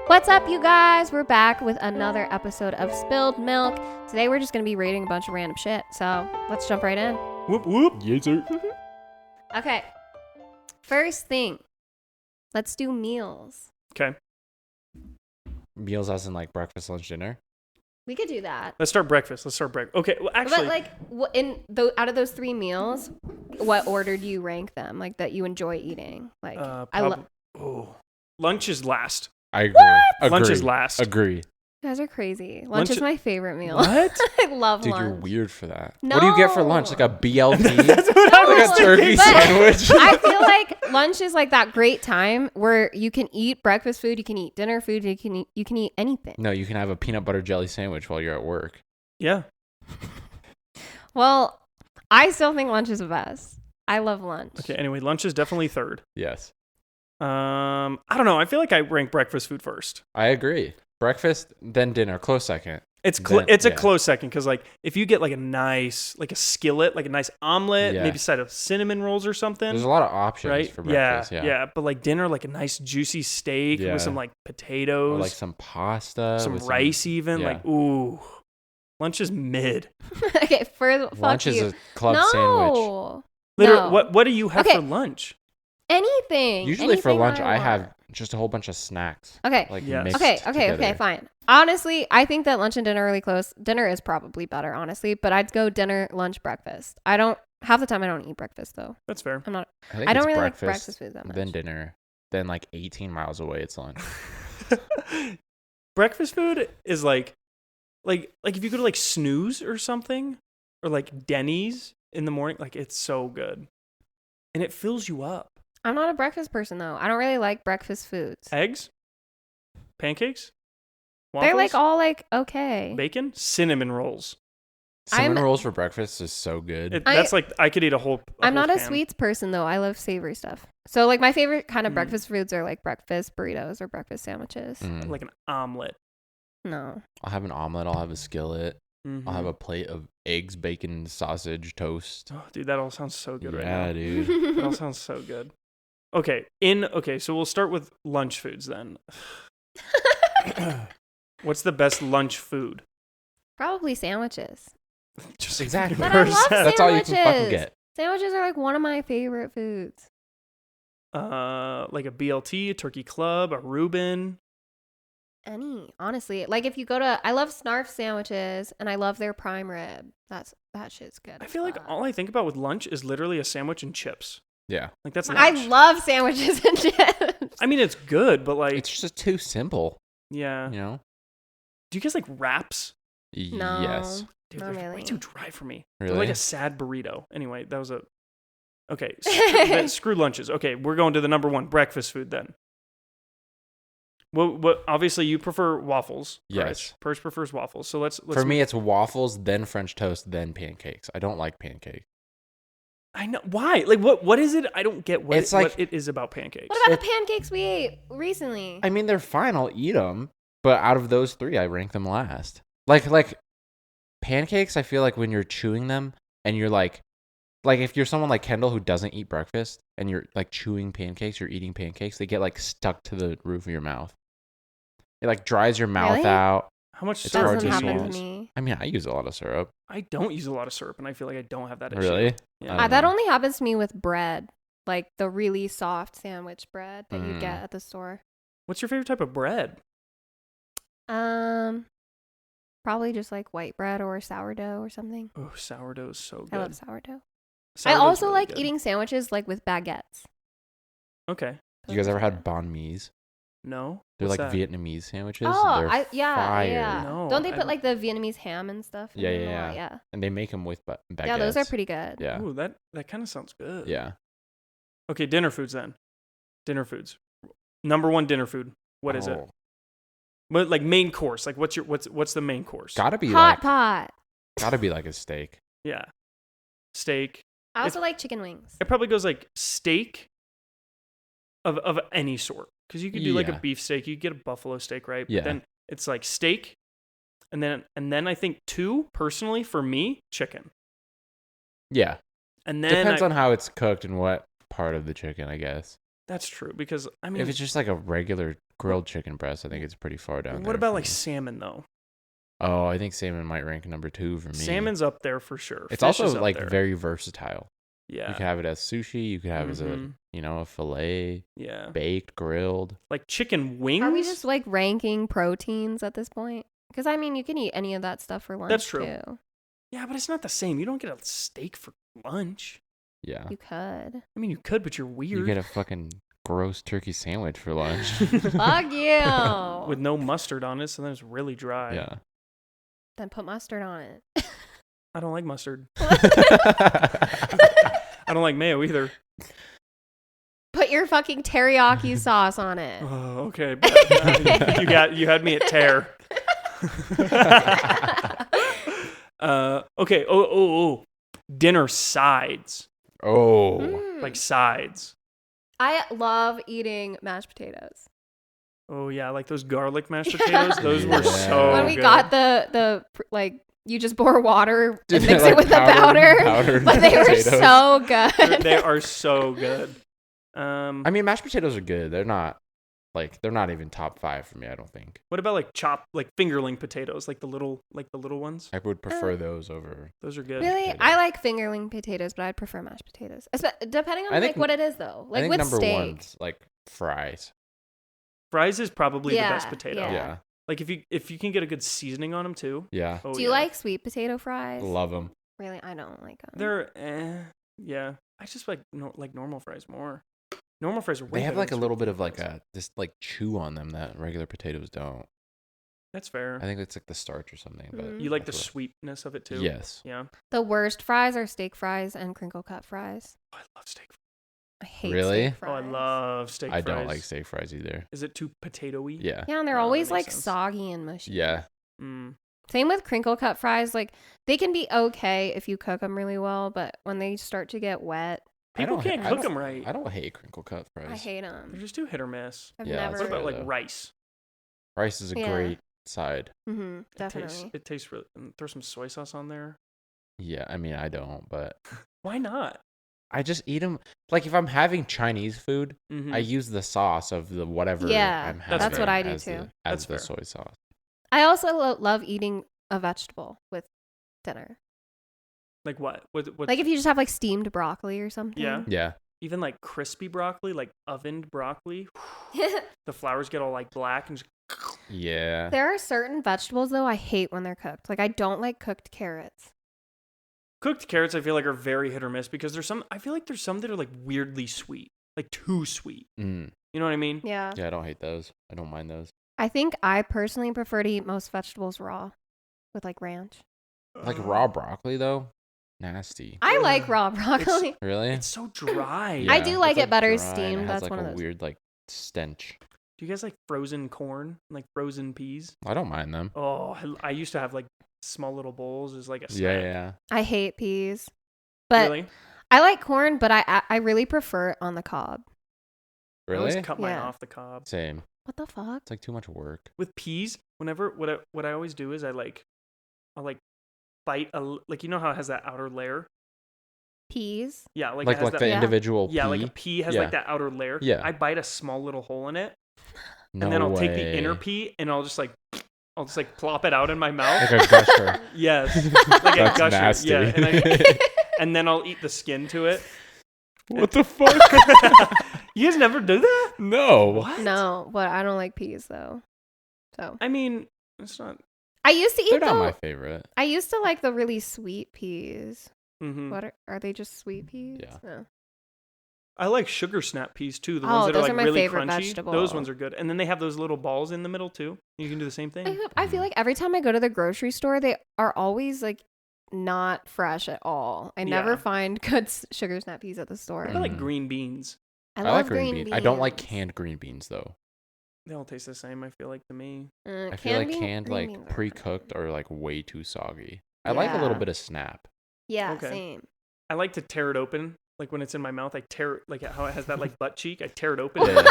What's up, you guys? We're back with another episode of Spilled Milk. Today we're just going to be rating a bunch of random shit, so let's jump right in. Whoop, whoop. Yes, sir. Okay. First thing, let's do meals. Okay. Meals as in like breakfast, lunch, dinner? We could do that. Let's start breakfast. Okay, well, actually. But out of those three meals, what order do you rank them? Like that you enjoy eating? Like lunch is last. I agree. Lunch is last. Agree. You guys are crazy. Lunch is my favorite meal. What? I love Dude, lunch. you're weird for that. No. What do you get for lunch? Like a BLT? That's what I was Like a turkey But sandwich? I feel like lunch is like that great time where you can eat breakfast food, you can eat dinner food, you can eat anything. No, you can have a peanut butter jelly sandwich while you're at work. Yeah. Well, I still think lunch is the best. I love lunch. Okay, anyway, lunch is definitely third. Yes. I don't know. I feel like I rank breakfast food first. I agree. Breakfast, then dinner, close second. It's a close second because like if you get like a nice like a skillet, like a nice omelet, maybe a side of cinnamon rolls or something. There's a lot of options right? for breakfast. Yeah. But like dinner, like a nice juicy steak with some like potatoes, or like some pasta, some rice, even like ooh. Lunch is mid. Okay, lunch fuck is you. a club sandwich. Literally, No. what do you have for lunch? Anything. Usually for lunch, I want. have just a whole bunch of snacks. Okay. Like Yes. mixed Okay, together. fine. Honestly, I think that lunch and dinner are really close. Dinner is probably better, honestly, but I'd go dinner, lunch, breakfast. Half the time I don't eat breakfast though. That's fair. I don't think really it's like breakfast food that much. Then dinner. Then like 18 miles away, it's lunch. Breakfast food is like if you go to like Snooze or something or like Denny's in the morning, like it's so good. And it fills you up. I'm not a breakfast person though. I don't really like breakfast foods. Eggs? Pancakes? Waffles? They're like all like okay. Bacon? Cinnamon rolls. Cinnamon rolls for breakfast is so good. That's like I could eat a whole I'm not a can. sweets person though. I love savory stuff. So like my favorite kind of breakfast foods are like breakfast burritos or breakfast sandwiches. Like an omelet. No. I'll have an omelet. I'll have a skillet. Mm-hmm. I'll have a plate of eggs, bacon, sausage, toast. Oh, dude, that all sounds so good right now. Yeah, dude. That all sounds so good. Okay, so we'll start with lunch foods then. What's the best lunch food? Probably sandwiches. Just Exactly. But I love sandwiches. That's all you can fucking get. Sandwiches are like one of my favorite foods. Like a BLT, a turkey club, a Reuben. Honestly, like if you go to, I love Snarf sandwiches and I love their prime rib. That shit's good. I feel like all I think about with lunch is literally a sandwich and chips. Yeah. Like that's I lunch. love sandwiches and chips. I mean, it's good, but like It's just too simple, yeah. you know? Do you guys like wraps? No. Yes. Dude, Not they're way really. too dry for me. Really? They're like a sad burrito. Anyway, that was a okay. Then screw lunches. Okay, we're going to the number one breakfast food then. What? Obviously, you prefer waffles. Yes. Perch prefers waffles. So let's. For me, it's waffles, then French toast, then pancakes. I don't like pancakes. I know why. Like, what is it? I don't get what what it is about pancakes. What about the pancakes we ate recently? I mean, they're fine. I'll eat them. But out of those three, I rank them last. Like pancakes, I feel like when you're chewing them and you're like if you're someone like Kendall who doesn't eat breakfast and you're like chewing pancakes, you're eating pancakes, they get like stuck to the roof of your mouth. It like dries your mouth Really? out. How much It's syrup hard Doesn't to do you happen to use? me. I mean, I use a lot of syrup. I don't use a lot of syrup, and I feel like I don't have that issue. Really? Yeah. That only happens to me with bread, like the really soft sandwich bread that you get at the store. What's your favorite type of bread? Probably just like white bread or sourdough or something. Oh, sourdough is so good. I love sourdough. I Sourdough's also really like good. eating sandwiches like with baguettes. Okay. You guys ever had banh mi's? No. They're What's like that? Vietnamese sandwiches. Oh, They're fire. yeah. No, Don't they I put don't- like the Vietnamese ham and stuff? in Yeah, them a yeah, lot? yeah. Yeah. And they make them with baguettes. Yeah, those are pretty good. Yeah. Ooh, that kind of sounds good. Yeah. Okay, dinner foods then. Dinner foods. Number one dinner food. What is it? Oh. But like main course. Like what's the main course? Gotta be Hot like pot. a steak. Yeah. Steak. I also like chicken wings. It probably goes like steak of any sort. Because you could do like a Yeah. beef steak. You could get a buffalo steak, right? Yeah. But then it's like steak. And then I think two, personally, for me, chicken. Yeah. And then Depends on how it's cooked and what part of the chicken, I guess. That's true. Because I mean If it's just like a regular grilled chicken breast, I think it's pretty far down there. What about for like me. salmon though? Oh, I think salmon might rank number 2 for me. Salmon's up there for sure. It's Fish is also up like there. very versatile. Yeah. You could have it as sushi. You could have it as a Mhm. a fillet, Yeah. baked, grilled. Like chicken wings. Are we just like ranking proteins at this point? Because I mean, you can eat any of that stuff for lunch. That's true. Too. Yeah, but it's not the same. You don't get a steak for lunch. Yeah. You could. I mean, you could, but you're weird. You get a fucking gross turkey sandwich for lunch. Fuck you. With no mustard on it, so then it's really dry. Yeah. Then put mustard on it. I don't like mustard. I don't like mayo either. Put your fucking teriyaki sauce on it. Oh, okay. But, you had me at tear. Okay. Oh. Dinner sides. Oh. Mm. Like sides. I love eating mashed potatoes. Oh yeah, like those garlic mashed potatoes. Those were Yeah. so When we good. got the like, you just pour water Dude, and mix they're it with like the powder. powdered But they were potatoes. so good. They are so good. I mean, mashed potatoes are good. They're not even top 5 for me, I don't think. What about like like fingerling potatoes, like the little ones? I would prefer those over. Those are good. Really? potatoes. I like fingerling potatoes, but I'd prefer mashed potatoes. Depending on I think- like what it is though. I Like think with number steak. 1's like fries. Fries is probably the Yeah, best potato. Yeah. Yeah. Like if you can get a good seasoning on them too. Yeah. Oh, Do you yeah. like sweet potato fries? Love them. Really? I don't like them. They're yeah. I just like normal fries more. Normal fries are way They have better like a than little sweet bit of potato like fries. this like chew on them that regular potatoes don't. That's fair. I think it's like the starch or something. But Mm. You like the that's what- sweetness of it too. Yes. Yeah. The worst fries are steak fries and crinkle cut fries. Oh, I love steak. I hate Really? steak Oh, I fries. love steak I fries. don't like steak fries either. Is it too potato-y? Yeah. Yeah, and they're Oh, that always makes like sense. soggy and mushy. Yeah. Mm. Same with crinkle cut fries. Like they can be okay if you cook them really well, but when they start to get wet, People can't I cook don't- them right. I don't hate crinkle cut fries. I hate They're them. just too hit or miss. I've Yeah, never. that's What about fair, like though. rice? Rice is a Yeah. great side. Mm-hmm, It definitely. tastes really. Throw some soy sauce on there. Yeah, I mean, I don't, but Why not? I just eat them. Like if I'm having Chinese food, Mhm. I use the sauce of the whatever Yeah, I'm that's having. what I do as too. The, That's as the fair. soy sauce. I also love eating a vegetable with dinner. Like what? What? Like if you just have like steamed broccoli or something. Yeah. Yeah. Even like crispy broccoli, like ovened broccoli. The flowers get all like black and just. Yeah. There are certain vegetables though I hate when they're cooked. Like I don't like cooked carrots. Cooked carrots, I feel like, are very hit or miss because there's some. I feel like there's some that are like weirdly sweet, like too sweet. Mm. You know what I mean? Yeah. Yeah, I don't hate those. I don't mind those. I think I personally prefer to eat most vegetables raw with like ranch. Like raw broccoli though, nasty. I like Ugh. raw broccoli. Really? It's so dry. I do like it's, it better dry and steamed. It has That's like one of a those. weird like stench. Do you guys like frozen corn, like frozen peas? I don't mind them. Oh, I used to have like small little bowls as like a snack. Yeah, yeah. I hate peas. But Really? I like corn, but I really prefer it on the cob. I always Really? cut mine Yeah. off the cob. Same. What the fuck? It's like too much work. With peas, whenever what I always do is I'll bite like you know how it has that outer layer. Peas? Yeah, like Like it has that, the Yeah. individual yeah, pea. like a pea has Yeah. like that outer layer. Yeah. I bite a small little hole in it, No and then I'll take the way. inner pea and I'll just like plop it out in my mouth. Like a gusher. Yes, like a That's gusher. nasty. Yeah, and then I'll eat the skin to it. What the fuck? You guys never do that? No. What? No, but I don't like peas though. So I mean, it's not. I used to They're eat not my the. favorite. I used to like the really sweet peas. Mm-hmm. What are they? Just sweet peas? Yeah. No. I like sugar snap peas too. The Oh, ones that are those like are my really favorite crunchy. vegetable. Those ones are good. And then they have those little balls in the middle too. You can do the same thing. I feel like every time I go to the grocery store, they are always like not fresh at all. I never Yeah. find good sugar snap peas at the store. I like Mhm. green beans. I I love like green beans. I don't like canned green beans though. They all taste the same. I feel like to me. I feel like green canned beans like are pretty pre-cooked good. or like way too soggy. I like a little Yeah. bit of snap. Yeah, Okay. same. I like to tear it open. Like when it's in my mouth, I tear it, like how it has that like butt cheek. I tear it open Yeah.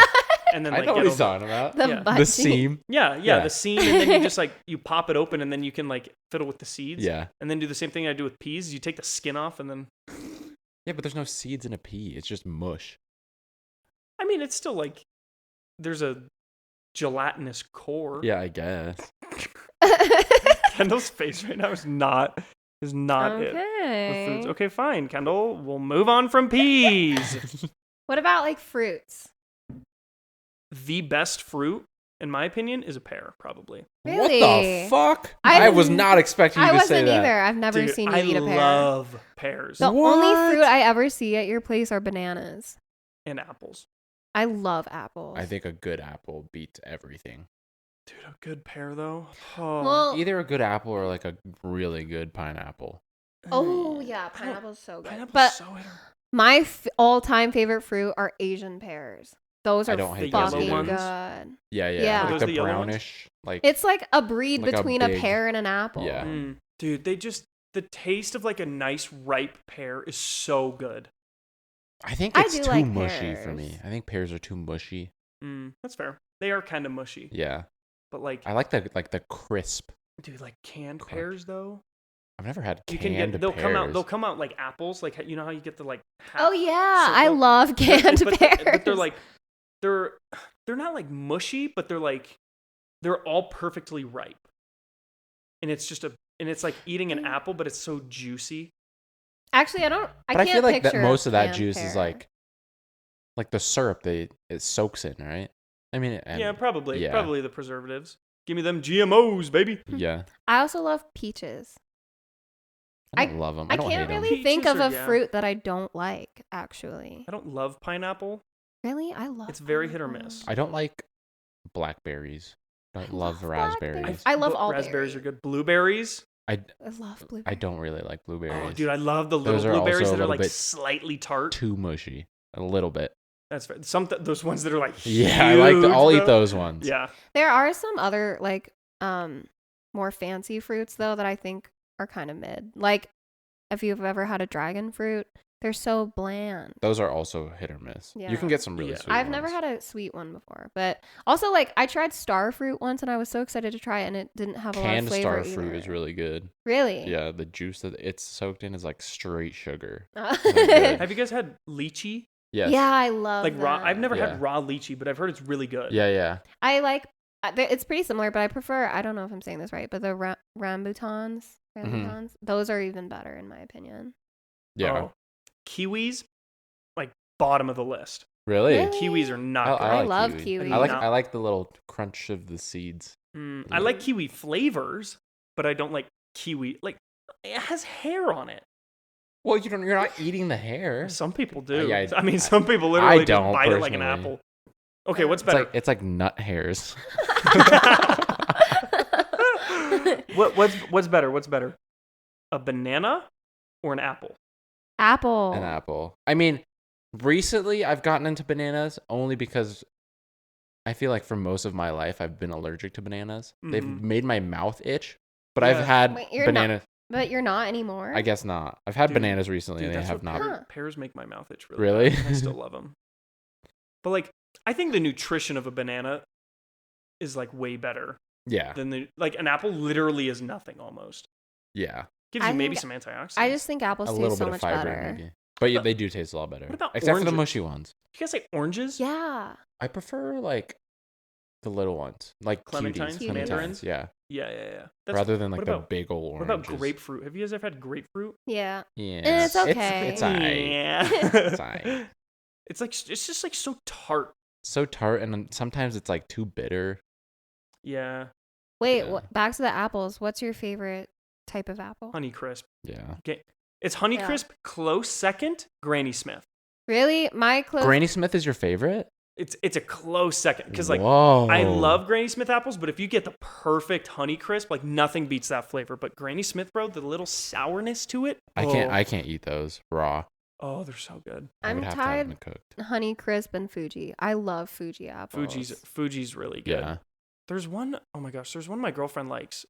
and then I like know get what he's all talking about. The Yeah. butt The cheek. seam. yeah, Yeah. the seam, and then you just like you pop it open, and then you can like fiddle with the seeds. Yeah. And then do the same thing I do with peas. You take the skin off, and then Yeah, but there's no seeds in a pea. It's just mush. I mean it's still like there's a gelatinous core. Yeah, I guess. Kendall's face right now is not it with foods. Okay. Okay, fine, Kendall. We'll move on from peas. What about like fruits? The best fruit, in my opinion, is a pear, probably. Really? What the fuck? I I was not expecting you I to say wasn't that. either. I've never Dude, seen you I eat a pear. love pears The only What? fruit I ever see at your place are bananas. and apples. I love apples. I think a good apple beats everything. Dude, a good pear though. Oh. Well, Either a good apple or like a really good pineapple. oh yeah, pineapple's so good. Pineapple's But so hitter. my all-time favorite fruit are Asian pears. Those I are don't hate those fucking either. good. Yeah, Yeah. Like Those the the yellow ones? brownish, like It's like a breed Like a between a big- pear and an apple. Yeah. Dude, the taste of like a nice ripe pear is so good. I think I it's do too like mushy for me. pears. I think pears are too mushy. That's fair. They are kind of mushy, Yeah. but like, I like the crisp. dude, like canned Crunch. pears though. I've never had You canned can get they'll pears. come out like apples, like you know how you get the like. Oh yeah, I circle- love canned but pears. But they're like they're not like mushy, but they're all perfectly ripe. And it's like eating an apple, but it's so juicy. Actually, I But I can't feel like that picture most a of that canned juice pear. is like the syrup it soaks in, right? I mean, Yeah, probably yeah. probably the preservatives. Give me them GMOs, baby. Yeah. I also love peaches. I don't love them. I I don't can't hate them. really think of Peaches a are- yeah. fruit that I don't like. Actually, I don't love pineapple. really, I love. It's very hit or pineapple. miss. I don't like blackberries. Don't love raspberries. I love all raspberries berries. are good. Blueberries. I I love blueberries. I don't really like blueberries. Oh, dude, I love the Those little are blueberries also a that are little like bit slightly tart. Too mushy. A little bit. That's fair. Those ones that are like Yeah, I like. huge, I'll eat bro. those ones. Yeah. There are some other like more fancy fruits though that I think are kind of mid. Like if you've ever had a dragon fruit, they're so bland. Those are also hit or miss. You Yeah. can get some really Yeah. sweet I've never ones. had a sweet one before, but also like I tried star fruit once and I was so excited to try it and it didn't have a lot of Canned flavor star fruit is either. really good. Really? Yeah, the juice that it's soaked in is like straight sugar. yeah, Have you guys had lychee? Yes. I love Like raw? I've them. never Yeah. had raw lychee, but I've heard it's really good. Yeah. I like it's pretty similar, but I prefer. I don't know if I'm saying this right, but the rambutans, Mm-hmm. those are even better in my opinion. Yeah. Oh. Kiwis, like bottom of the list. Really? Really? Kiwis are not good. I like love kiwi. kiwi. I like the little crunch of the seeds. I like kiwi flavors, but I don't like kiwi. Like it has hair on it. Well, you're not eating the hair. Some people do. Yeah, I mean, some people literally just don't, bite it like an personally. apple. Okay, what's better? It's like nut hairs. What's better? What's better? A banana or an apple? Apple. An apple. I mean, recently I've gotten into bananas only because I feel like for most of my life I've been allergic to bananas. They've Mhm. made my mouth itch, but Yeah. I've had Wait, you're not- bananas. But you're not anymore. I guess not. I've had Dude, bananas recently and they that's have what not. Huh. pears make my mouth itch Really? bad. I still love them. But like, I think the nutrition of a banana is like way better Yeah. than an apple. Literally is nothing almost. Yeah. Gives I you maybe think- some antioxidants. I just think apples A taste little so bit much of fiber better. maybe. But yeah, But- they do taste a lot better. what about Except for the oranges? mushy ones. you guys like oranges? Yeah. I prefer like the little ones, like Clementines? cuties, Mandarins? yeah, Yeah. rather than like what the about- big old What oranges. about grapefruit? Have you guys ever had grapefruit? Yeah. Yeah, It's okay. It's alright. Yeah. It's alright. It's just like so tart. So tart, and then sometimes it's like too bitter. Yeah. Wait, Yeah. back to the apples. What's your favorite type of apple? Honeycrisp. Yeah, It's Honeycrisp, close second, Granny Smith. Really? My close. Granny Smith is your favorite? It's a close second because like Whoa. I love Granny Smith apples, but if you get the perfect Honeycrisp, like nothing beats that flavor. But Granny Smith, bro, the little sourness to it. I can't eat those raw. Oh, they're so good. I I'm would have to have tied them cooked. Honeycrisp and Fuji. I love Fuji apples. Fuji's really good. Yeah, There's one, oh my gosh, there's one my girlfriend likes.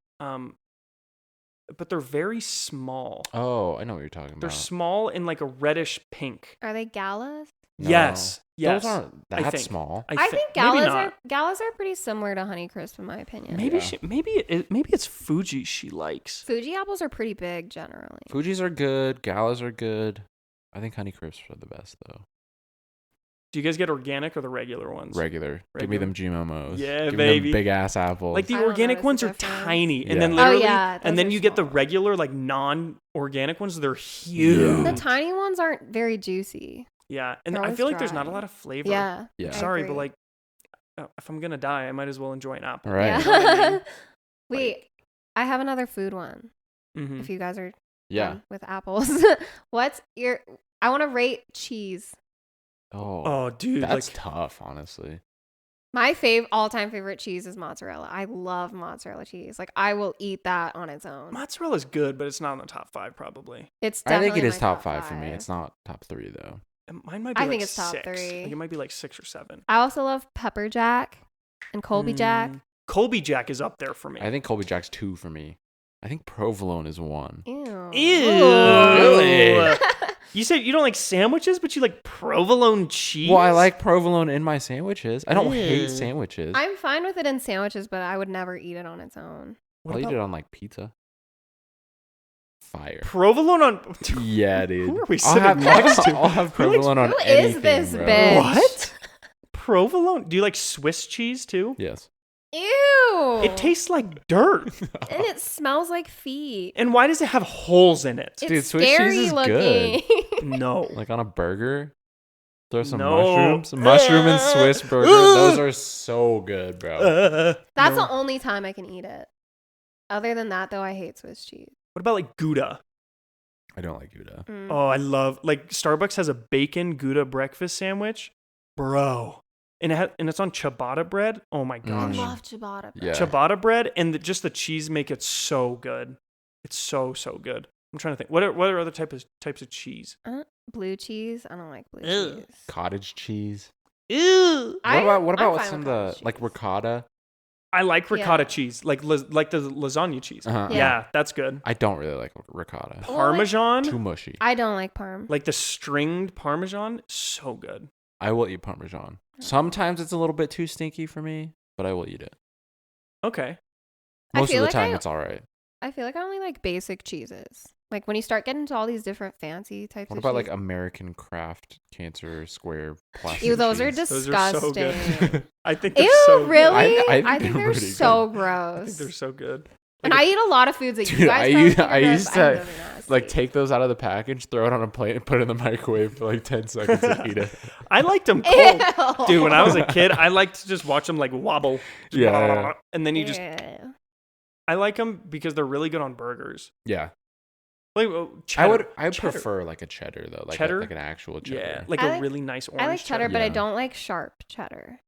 But they're very small. Oh, I know what you're talking They're about. small in like a reddish pink. Are they galas? No. Yes. Those aren't I that think. small. I think maybe galas are pretty similar to Honeycrisp in my opinion. Maybe Yeah. maybe it's Fuji she likes. Fuji apples are pretty big generally. Fuji's are good. Galas are good. I think Honeycrisps are the best though. Do you guys get organic or the regular ones? Regular. Give me them G-Momos. Yeah, Give baby. me them big ass apples. Like the I don't organic notice ones the are difference. tiny, and Yeah. then Oh, literally, yeah, and those then are you get the small. regular like non-organic ones. They're huge. The tiny ones aren't very juicy. Yeah, and They're I always feel like there's not a dry. lot of flavor. Yeah. Yeah. I Sorry, but agree. like, if I'm gonna die, I might as well enjoy an apple. Right. Yeah. You know what I mean? Wait, I have another food one. Mhm. If you guys are Yeah. done with apples, what's your? I want to rate cheese. Oh, Oh, dude, that's like tough, honestly. My all-time favorite cheese is mozzarella. I love mozzarella cheese. Like I will eat that on its own. mozzarella's good, but it's not in the top 5 probably. It's I definitely think it is my top 5 for me. It's not top 3 though. And mine might be I like think it's top 6. 3. Like it might be like 6 or 7. I also love pepper jack and Colby Jack. Colby Jack is up there for me. I think Colby Jack's 2 for me. I think provolone is 1. Ew. Really? You said you don't like sandwiches, but you like provolone cheese? Well, I like provolone in my sandwiches. I don't hate Ew. sandwiches. I'm fine with it in sandwiches, but I would never eat it on its own. I'll eat it on like pizza. Fire. provolone on... Yeah, dude. Who are we I'll sitting have, next to? I'll have provolone on who is anything, this bro. bitch? What? Provolone? Do you like Swiss cheese too? Yes. Ew. It tastes like dirt. and it smells like feet. And why does it have holes in it? It's Dude, Swiss cheese scary is looking. No. Like on a burger. Throw some No. mushrooms. Mushroom and Swiss burger. Those are so good, bro. That's No. the only time I can eat it. Other than that, though, I hate Swiss cheese. What about like Gouda? I don't like Gouda. Mm. Oh, I love like Starbucks has a bacon Gouda breakfast sandwich, bro, and it's on ciabatta bread. Oh my I gosh, love ciabatta bread. Yeah. ciabatta bread and just the cheese make it so good. It's so good. I'm trying to think. What are other types of cheese? Blue cheese? I don't like blue Ew. cheese. Cottage cheese. Ew. What about I'm with fine some of with the cottage like cheese. ricotta? I like ricotta Yeah. cheese, like the lasagna cheese. Uh-huh. Yeah, that's good. I don't really like ricotta. Well, like- Parmesan, Too mushy. I don't like parm. like the stringed Parmesan, so good. I will eat Parmesan. Sometimes it's a little bit too stinky for me, but I will eat it. Okay. I Most of feel the like time, I- it's all right. I feel like I only like basic cheeses. Like when you start getting into all these different fancy types What of about like cheese. American Craft Cancer Square plastic Ew, those are cheese? Those are so disgusting. good. I think they're Ew, so good. really? I think they're they're pretty so good. I gross. think they're so good. and I eat a lot of foods that Dude, you guys I probably used- think are I gross, used but to, I'm really nasty. Like take those out of the package, throw it on a plate, and put it in the microwave for like 10 seconds and eat it. I liked them cold. Ew. Dude, when I was a kid, I liked to just watch them like wobble. Just Yeah. And then you just, Ew. I like them because they're really good on burgers. Yeah, Like cheddar. I Cheddar. prefer like a cheddar though, like Cheddar? like an actual cheddar. Yeah, like I a like- really nice orange I like cheddar, but I Yeah. don't like sharp cheddar.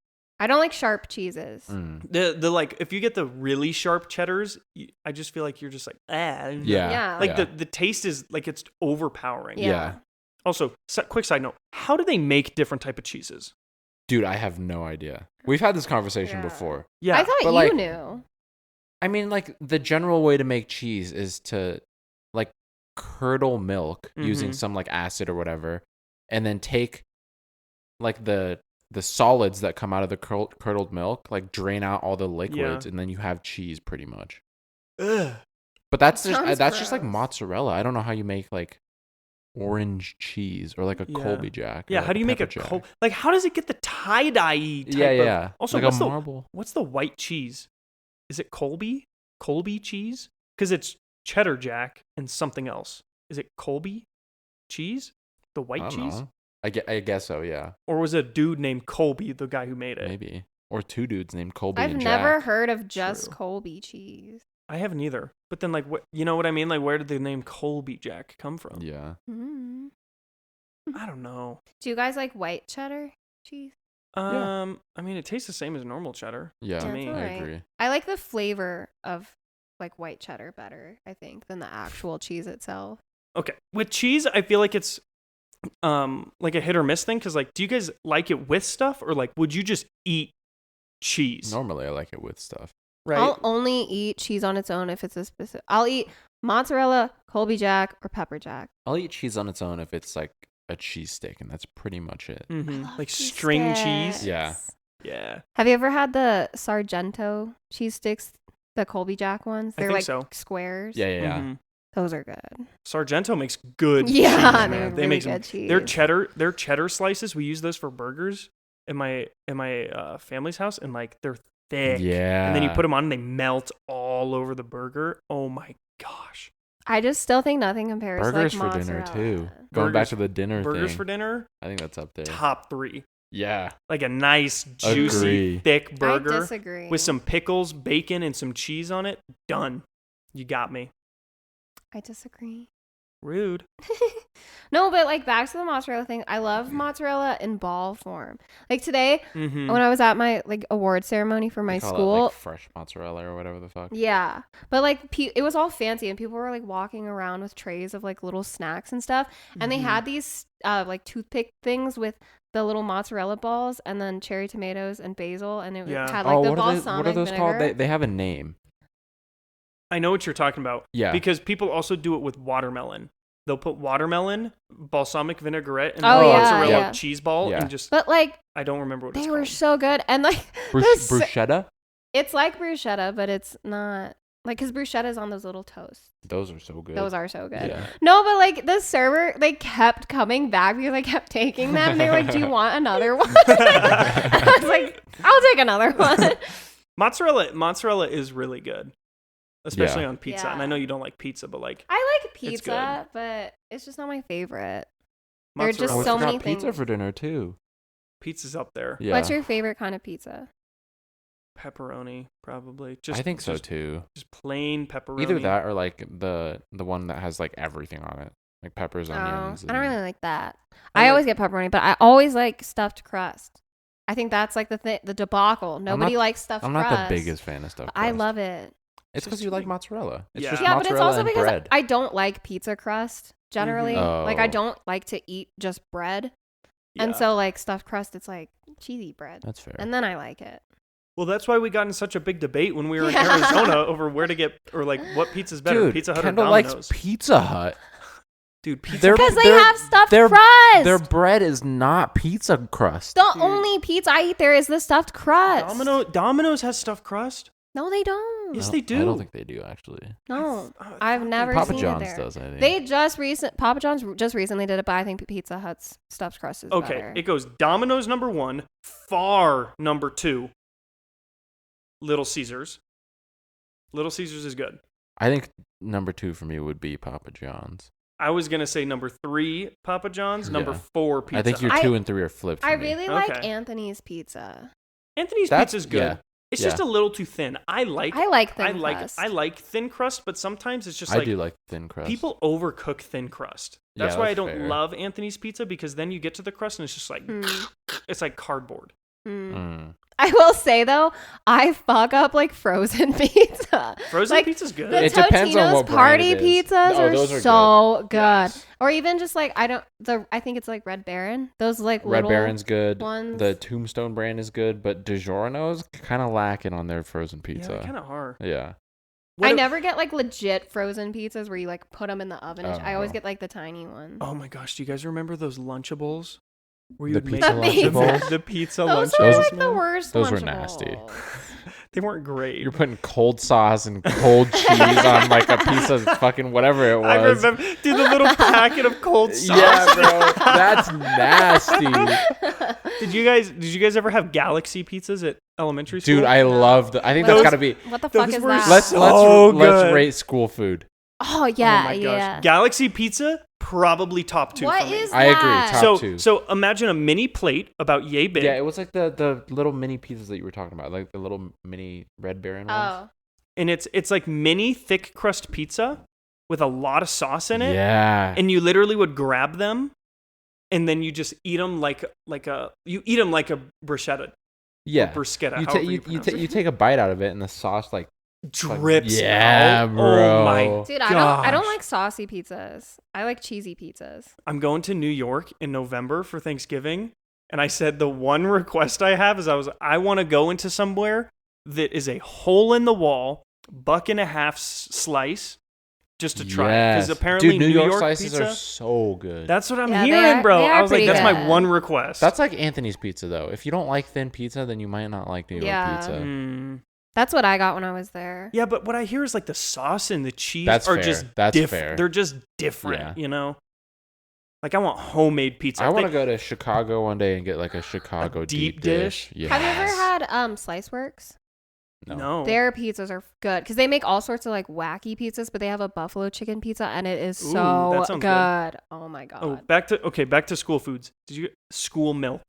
I don't like sharp cheeses. Mm. The like, if you get the really sharp cheddars, I just feel like you're just like, Yeah. Yeah. Like yeah. the taste is like it's overpowering. Yeah. Also, quick side note: how do they make different type of cheeses? Dude, I have no idea. We've had this conversation Yeah. before. Yeah, I thought but, you like- knew. I mean, like the general way to make cheese is to like curdle milk using Mhm. some like acid or whatever, and then take like the solids that come out of the curdled milk, like drain out all the liquids, and then you have cheese pretty much. Ugh. But that's Sounds just that's just like gross. mozzarella. I don't know how you make like orange cheese or like a Yeah. Colby Jack. or, Yeah, like, how do you make a pepper cold? jack. Like, how does it get the tie dye type Yeah, of? yeah. Also, like what's a the marble. what's the white cheese? Is it Colby? Colby cheese? Because it's cheddar jack and something else. Is it Colby cheese? The I white don't cheese? know. I guess so. Yeah, Or was it a dude named Colby, the guy who made it? maybe. Or two dudes named Colby I've and never Jack. heard of just True. Colby cheese. I haven't either. But then, like, what you know what I mean? Like, where did the name Colby Jack come from? Yeah. Mm. I don't know. Do you guys like white cheddar cheese? Yeah. I mean, it tastes the same as normal cheddar. Yeah, To me. I alright. agree. I like the flavor of like white cheddar better, I think, than the actual cheese itself. Okay, with cheese, I feel like it's like a hit or miss thing. Because like, do you guys like it with stuff, or like, would you just eat cheese? Normally, I like it with stuff. Right? I'll only eat cheese on its own if it's a specific. I'll eat mozzarella, Colby Jack, or pepper jack. I'll eat cheese on its own if it's like a cheese steak, and that's pretty much it. I Mhm. love Like cheese string sticks. cheese. Yeah. Yeah, Have you ever had the Sargento cheese sticks, the Colby Jack ones? I They're think like so. squares. Yeah, yeah, yeah. Mhm. Those are good. Sargento makes good Yeah, cheese, they man. make They really make some, good cheese. their cheddar slices. We use those for burgers in my family's house, and like they're thick. Yeah. And then you put them on, and they melt all over the burger. Oh my gosh. I just still think nothing compares Burgers to like for dinner mozzarella. too. Going back Burgers- to the dinner Burgers thing. for dinner, I think that's up there. top 3. Yeah. Like a nice, juicy, Agree. thick I burger disagree. with some pickles, bacon, and some cheese on it. Done. You got me. I disagree. Rude. No, but like back to the mozzarella thing. I love mozzarella in ball form. Like today, Mm-hmm. when I was at my like award ceremony for my They call it, school. like, fresh mozzarella or whatever the fuck. Yeah, but like it was all fancy, and people were like walking around with trays of like little snacks and stuff, and they had these like toothpick things with the little mozzarella balls, and then cherry tomatoes and basil, and it Yeah. had like the what balsamic are those vinegar. called? They have a name. I know what you're talking about. Yeah. Because people also do it with watermelon. They'll put watermelon, balsamic vinaigrette, and Oh, yeah, mozzarella yeah. cheese ball, Yeah. and just But like I don't remember what it's they called. were so good, and like this- Bruschetta? it's like bruschetta, but it's not like because bruschetta is on those little toasts. Those are so good. Those are so good. Yeah. No, but like the server, they kept coming back because I kept taking them. They were like, "Do you want another one?" I was like, "I'll take another one." Mozzarella is really good, especially on pizza. Yeah. And I know you don't like pizza, but like I like It's pizza, but it's just not my favorite. There are just mozzarella, Oh, we so forgot many pizza things. for dinner too. pizza's up there. Yeah. What's your favorite kind of pizza? Pepperoni, probably. Just I think so just, too. Just plain pepperoni. Either that or like the one that has like everything on it, like peppers, onions. I don't and- really like that. I I like- always get pepperoni, but I always like stuffed crust. I think that's like the debacle. Nobody likes stuffed I'm crust. not the biggest fan of stuff. I love it. It's because you like mozzarella. It's Yeah. just Yeah, but it's mozzarella also and because bread. I don't like pizza crust generally. Mhm. Like I Oh. don't like to eat just bread. Yeah. And so like stuffed crust, it's like cheesy bread. That's fair. And then I like it. Well, that's why we got in such a big debate when we were in Yeah. Arizona over where to get or like what pizza's better, Dude, Pizza Hut Kendall or likes Domino's. Pizza Hut. Dude, Pizza Their- Because they their- have stuffed their- crust. Their bread is not pizza crust. The Dude. only pizza I eat there is the stuffed crust. Domino's has stuffed crust. No, they don't. Yes, No, they do. I don't think they do actually. No, I I've never Papa seen John's it there. does, I think. They Papa John's just recently did it, but I think Pizza Hut's stuffed crust is Okay, better. it goes Domino's number 1, far number 2. Little Caesars. Little Caesars is good. I think number 2 for me would be Papa John's. I was gonna say number 3 Papa John's, number Yeah. 4 Pizza I think your Hut. 2 and 3 are flipped. I for me. really like Okay. Anthony's pizza. Anthony's That's- pizza's good. yeah, It's yeah. just a little too thin. I like thin crust. I like thin crust, but sometimes it's just I like do like thin crust. people overcook thin crust. That's Yeah, why I that's don't fair. love Anthony's pizza because then you get to the crust and it's just like it's like cardboard. Mm. I will say though, I fuck up like frozen pizza. Frozen Like, pizza's good. The It depends on Totino's what brand party it is. pizzas Oh, are those are so good. Yes. Or even just like I think it's like Red Baron. Those like Red little Baron's good. ones. The Tombstone brand is good, but DiGiorno's kind of lacking on their frozen Yeah, pizza. they're kind of hard. Yeah. I never get like legit frozen pizzas where you like put them in the oven. I always Oh. get like the tiny ones. Oh my gosh, do you guys remember those Lunchables? Where The you'd make pizza The pizza- Lunchables? the pizza Those Lunchables. are like the man? worst. Those were Lunchables. nasty. They weren't great. You're putting cold sauce and cold cheese on like a piece of fucking whatever it was. I remember, dude, the little packet of cold sauce. Yeah, bro. That's nasty. Did you guys ever have Galaxy pizzas at elementary school? Dude, I love I think that's Those- got to be. What the fuck Those is were that? Let's So let's good. rate school food. Oh yeah, oh my gosh. yeah. Galaxy pizza probably top 2 What for me. is I agree, that? top so 2. so imagine a mini plate about yay big. Yeah, it was like the little mini pizzas that you were talking about, like the little mini Red Baron ones. Oh, And it's like mini thick crust pizza with a lot of sauce in it. Yeah. And you literally would grab them and then you just eat them like a bruschetta. yeah. Bruschetta. You, however you, pronounce it. you take a bite out of it and the sauce like drips Yeah, out. bro. Oh my dude, I don't gosh. like saucy pizzas. I like cheesy pizzas. I'm going to New York in November for Thanksgiving, and I said the one request I have is I want to go into somewhere that is a hole in the wall, $1.50 slice, just to try it. Because Yes. apparently Dude, New York slices pizza, are so good. that's what I'm Yeah, hearing, bro. they are I was like, pretty that's my good. one request. That's like Anthony's pizza though. If you don't like thin pizza, then you might not like New York Yeah. pizza. That's what I got when I was there. Yeah, but what I hear is like the sauce and the cheese That's are fair. just That's fair. They're just different, Yeah. you know? Like I want homemade pizza. I want to go to Chicago one day and get like a Chicago deep deep dish. Have you ever had Slice Works? No. Their pizzas are good because they make all sorts of like wacky pizzas, but they have a buffalo chicken pizza and it is Ooh, so that sounds good. Oh my god. Oh, back to school foods. Did you school milk?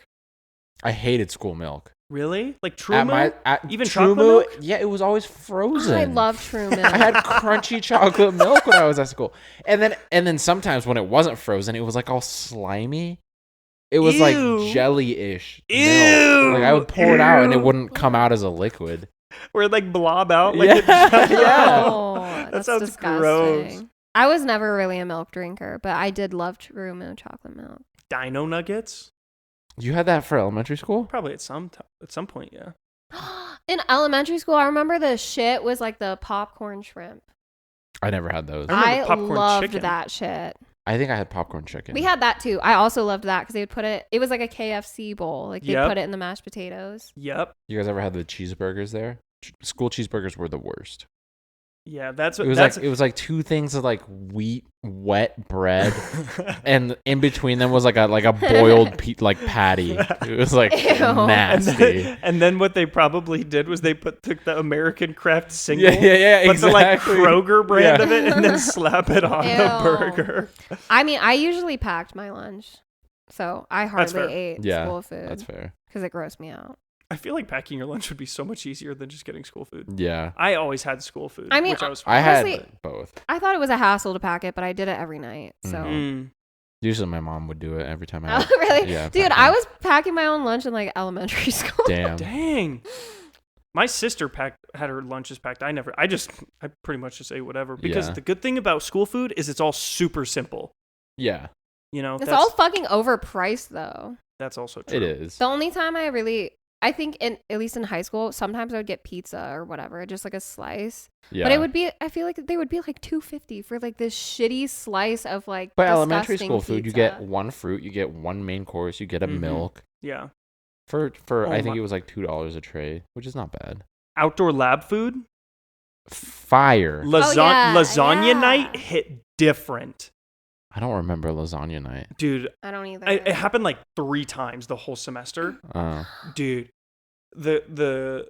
I hated school milk. Really? Like True Milk? Even True chocolate milk? Yeah, it was always frozen. I love True Milk. I had crunchy chocolate milk when I was at school, and then sometimes when it wasn't frozen, it was like all slimy. It was Ew. like jelly-ish. Ew. Milk. Like I would pour it out and it wouldn't come out as a liquid. Where it like blob out like Yeah. yeah. Oh, That that's sounds disgusting. gross. I was never really a milk drinker, but I did love True Milk chocolate milk. Dino nuggets? You had that for elementary school? Probably at some point, yeah. In elementary school, I remember the shit was like the popcorn shrimp. I never had those. I remember I popcorn loved chicken. that shit. I think I had popcorn chicken. We had that too. I also loved that because they would put it. It was like a KFC bowl. Like they Yep. put it in the mashed potatoes. Yep. You guys ever had the cheeseburgers there? School cheeseburgers were the worst. Yeah, that's what It was that's like it was like two things of like wet bread, and in between them was like a boiled like patty. It was like Ew. nasty. and then what they probably did was they took the American Craft single, Yeah, but the like exactly. Kroger brand Yeah. of it, and then slap it on the Ew. burger. I mean, I usually packed my lunch, so I That's hardly fair. ate Yeah, school food that's fair. because it grossed me out. I feel like packing your lunch would be so much easier than just getting school food. Yeah, I always had school food. I mean, which I was I Honestly- had both. I thought it was a hassle to pack it, but I did it every night. So. Mm. Usually my mom would do it every time I Oh, had. really? Yeah, Dude, pack I it. was packing my own lunch in like elementary school. Damn. Dang. My sister had her lunches packed. I pretty much just ate whatever because Yeah. the good thing about school food is it's all super simple. Yeah, You know, It's all fucking overpriced though. that's also true. it is. The only time I think at least in high school, sometimes I would get pizza or whatever, just like a slice. Yeah, But I feel like they would be like $2.50 for like this shitty slice of like. But elementary disgusting school food, you pizza. get one fruit, you get one main course, you get a Mhm. milk. Yeah. For Oh I think my- it was like $2 a tray, which is not bad. Outdoor lab food, Fire. yeah, lasagna yeah. night hit different. I don't remember lasagna night. Dude, I don't either. it happened like 3 times the whole semester. Dude, the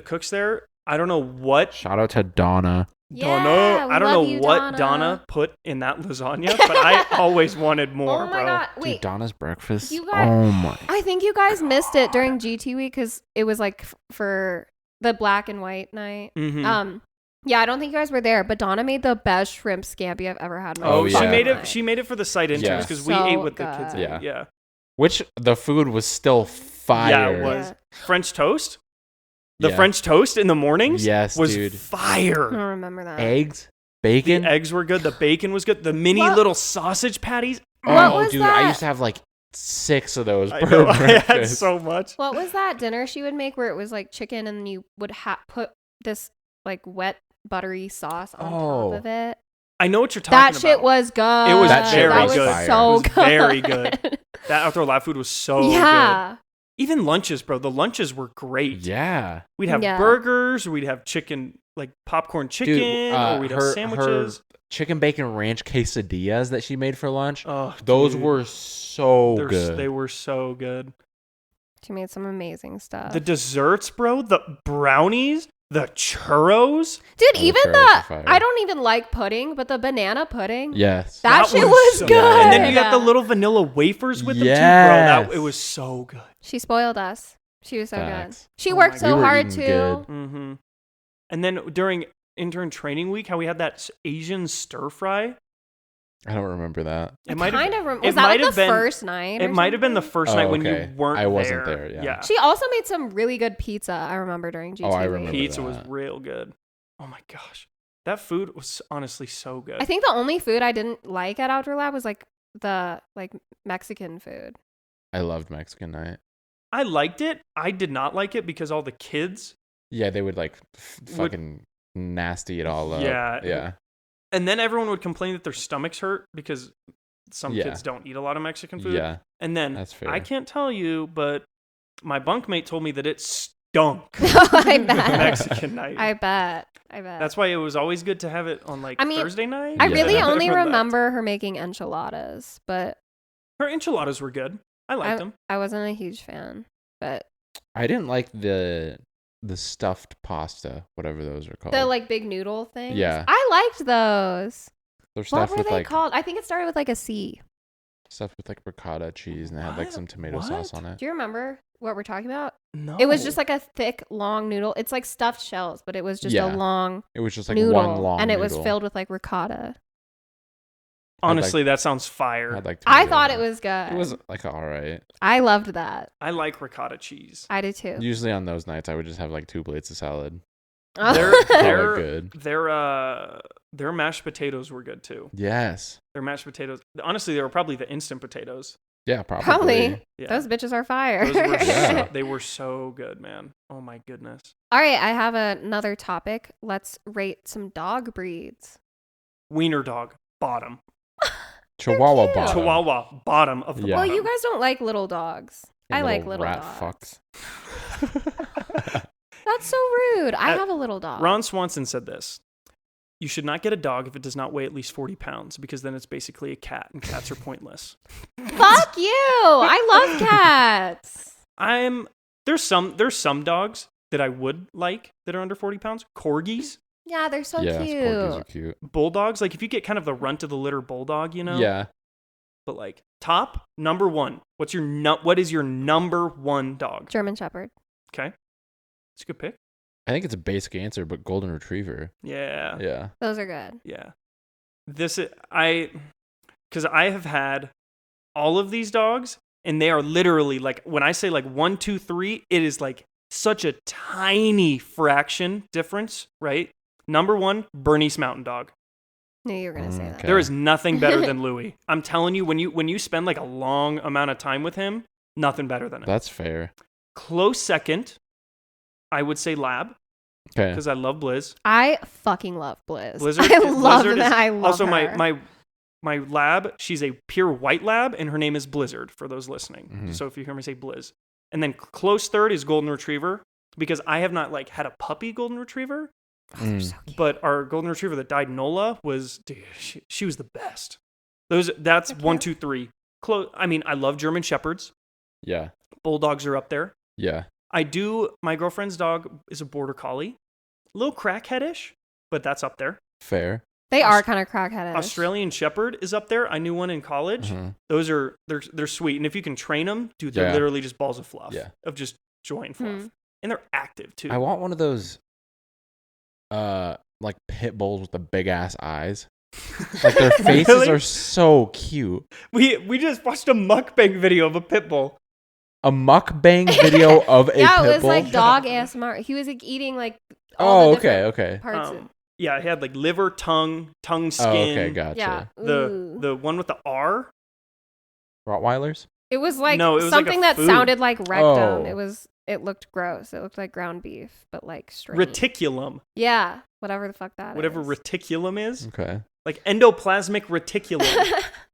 cooks there, I don't know what Shout out to Donna. Yeah, we I don't love know you, what Donna put in that lasagna, but I always wanted more, Oh my bro. god! Dude, Wait, Donna's breakfast. You guys- Oh my. I think you guys missed it during GT week because it was like for the black and white night. Mhm. Yeah, I don't think you guys were there, but Donna made the best shrimp scampi I've ever had. In my Oh, yeah. she made life. it. She made it for the site interns Yeah. because we So ate with the kids. good. Yeah. Yeah. Which the food was still fire. Yeah, it was. Yeah. French toast. The Yeah. French toast in the mornings. Yes, was dude. I fire. don't remember that. Eggs, The bacon. eggs were good. The bacon was good. The mini What? little sausage patties. What oh, was dude, that? I used to have like 6 of those I per know, I had breakfast. so much. What was that dinner she would make where it was like chicken and you would put this like wet buttery sauce on Oh. top of it? I know what you're talking That about. shit was good. It was That shit That was was fire. so It was good. very good. That outdoor lab food was so good. yeah. Even lunches, bro. The lunches were great. Yeah. We'd have Yeah. burgers, or we'd have chicken, like popcorn chicken, or we'd have sandwiches. Her chicken bacon ranch quesadillas that she made for lunch. Oh, Those dude. were so They're- good. They were so good. She made some amazing stuff. The desserts, bro. The brownies, the churros. Dude, Oh, even churros are the fire. I don't even like pudding, but the banana pudding. Yes. That shit was was so good. And then you got the little vanilla wafers with them too, bro. Yes. It was so good. She spoiled us. She was so Facts. good. She Oh worked my so God. We were hard eating too. good. Mm-hmm. And then during intern training week, how we had that Asian stir fry. I don't remember that. It might have. Was it that might like the have been- first night? It or might have been the something? first Oh, night when okay. you weren't I wasn't there, yeah. She also made some really good pizza. I remember during GT. Oh, I week. remember Pizza that. was real good. Oh my gosh, that food was honestly so good. I think the only food I didn't like at Outdoor Lab was like the Mexican food. I loved Mexican night. I liked it. I did not like it because all the kids. Yeah, they would like Would- fucking nasty it all up. Yeah. Yeah. And then everyone would complain that their stomachs hurt because some Yeah. kids don't eat a lot of Mexican food. Yeah. And then That's fair. I can't tell you, but my bunkmate told me that it stunk. I bet. Mexican night. I bet. That's why it was always good to have it on like Thursday night. I really Yeah. only remember her making enchiladas, but Her enchiladas were good. I liked them. I wasn't a huge fan, but I didn't like the stuffed pasta, whatever those are called. the like big noodle thing. Yeah. I liked those. They're What stuffed were with they like called? I think it started with like a C. stuffed with like ricotta cheese, and it had like some tomato sauce on it. Do you remember what we're talking about? No. It was just like a thick, long noodle. It's like stuffed shells, but it was just a long It was just like noodle, one long and it was noodle. filled with like ricotta. Honestly, that sounds fire. Had, like, I tomato thought on it was good. It was like all right. I loved that. I like ricotta cheese. I did too. Usually on those nights, I would just have like 2 plates of salad. They're good. Their mashed potatoes were good too. Yes. Their mashed potatoes. Honestly, they were probably the instant potatoes. Yeah, probably. Probably. Yeah. Those bitches are fire. Those were Yeah. they were so good, man. Oh my goodness. All right, I have another topic. Let's rate some dog breeds. Wiener dog, bottom. Chihuahua cute. bottom. Chihuahua, bottom of the Yeah. Well, bottom. you guys don't like little dogs. And I like little rat dogs. fucks. That's so rude. I Uh, have a little dog. Ron Swanson said this. You should not get a dog if it does not weigh at least 40 pounds because then it's basically a cat and cats are pointless. Fuck you. I love cats. There's some dogs that I would like that are under 40 pounds. Corgis, Yeah, they're so yeah, cute. corgis are cute. bulldogs. Like if you get kind of the runt of the litter bulldog, you know? Yeah. But like top number one. What is your number one dog? German Shepherd. Okay. It's a good pick. I think it's a basic answer, but golden retriever. Yeah. Yeah. Those are good. Yeah. Because I have had all of these dogs and they are literally like, when I say like 1, 2, 3, it is like such a tiny fraction difference, right? Number one, Bernese Mountain Dog. Knew you were gonna say that. Okay. There is nothing better than Louis. I'm telling you, when you spend like a long amount of time with him, nothing better than him. That's fair. Close second, I would say Lab, Okay. because I love Blizz. I fucking love Blizz. Blizzard. I love Blizzard that. is I love also her. my lab. She's a pure white lab, and her name is Blizzard. For those listening, Mhm. so if you hear me say Blizz, and then close third is Golden Retriever, because I have not like had a puppy Golden Retriever, Oh, they're so cute. but our Golden Retriever that died, Nola, was she was the best. That's Heck 1, yeah. 2, 3. Close. I mean, I love German Shepherds. Yeah. Bulldogs are up there. Yeah. My girlfriend's dog is a border collie, a little crackheadish, but that's up there. Fair. They are kind of crackheadish. Australian Shepherd is up there. I knew one in college. Mhm. Those are they're sweet, and if you can train them, dude, they're Yeah. literally just balls of fluff. Yeah. Of just joy and fluff, and they're active too. I want one of those like pit bulls with the big ass eyes. Like their faces Really? are so cute. We just watched a mukbang video of a pit bull. A mukbang video of a Yeah, pit it was bull. like dog ASMR. He was like eating like all Oh, the different okay. parts. Yeah, it had like liver, tongue, Oh, skin. okay, gotcha. Yeah. Ooh. The one with the R. Rottweilers? It was like No, it was like something a that food. sounded like rectum. Oh. It looked gross. It looked like ground beef, but like straight. Reticulum. Yeah, whatever the fuck that Whatever is. reticulum is. Okay. Like endoplasmic reticulum.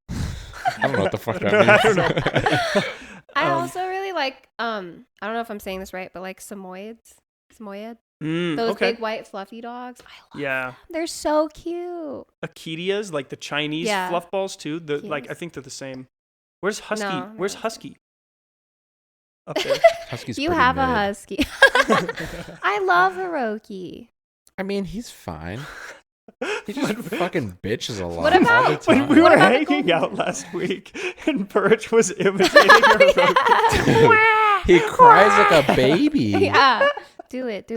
I don't know what the fuck that I don't means. know. I also really like I don't know if I'm saying this right, but like Samoyeds. Those okay. big white fluffy dogs. I love Yeah. them. They're so cute. Achetias, like the Chinese Yeah. fluff balls too. Like I Yes. think they're the same. Where's Husky? No, Where's no. Husky? Up there. Husky's You pretty have a mid. husky. I love Hiroki. I mean, he's fine. He just fucking bitches a lot. What about- all the When time. we What were about the hanging golden- out last week and Burrich was imitating Hiroki. He cries like a baby. Yeah. Do it.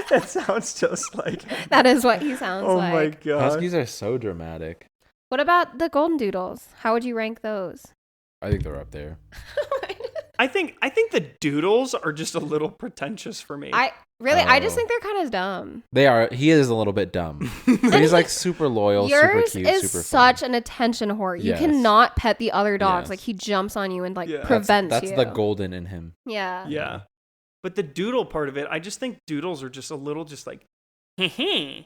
That sounds just like. That is what he sounds Oh like. my god. Huskies are so dramatic. What about the golden doodles? How would you rank those? I think they're up there. I think the doodles are just a little pretentious for me. I just Oh. think they're kind of dumb. They are. He is a little bit dumb. But he's like super loyal, Yours super cute, is super such fun. an attention whore. You Yes. cannot pet the other dogs. Yes. Like he jumps on you and like Yeah. prevents That's you. the golden in him. Yeah. Yeah. But the doodle part of it, I just think doodles are just a little just like, heh.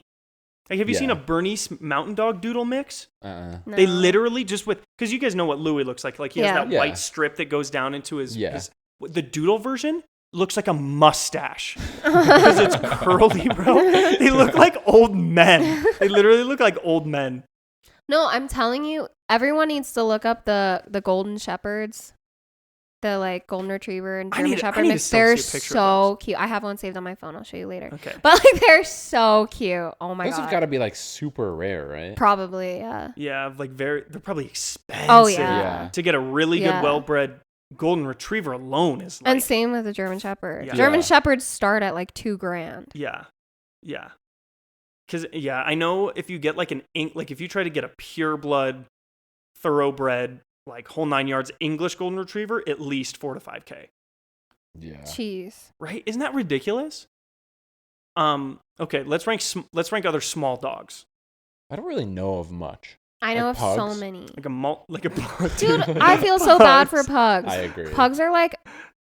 Like, have you seen Yeah. a Bernese Mountain Dog doodle mix? No. They literally just because you guys know what Louis looks like. Like he has Yeah. that Yeah. white strip that goes down into his, Yeah. his The doodle version looks like a mustache because it's curly, bro. They look like old men. They literally look like old men. No, I'm telling you, everyone needs to look up the golden shepherds. The like golden retriever and German shepherd mix. They're so cute. I have one saved on my phone. I'll show you later. Okay. But like they're so cute. Oh my god. Those have got to be like super rare, right? Probably, yeah. Yeah, like they're probably expensive. Oh yeah. To get a really good well-bred golden retriever alone is like, and same with the German shepherd. Yeah. German shepherds start at like $2,000. Yeah. Yeah. Cuz I know if you get like if you try to get a pure blood thoroughbred like whole 9 yards English golden retriever, at least $4,000 to $5,000. Yeah. Jeez. Right? Isn't that ridiculous? Okay, let's rank other small dogs. I don't really know of much. I know Like of so pugs? many. Like a pug. Dude, I feel so bad for pugs. I agree. Pugs are like,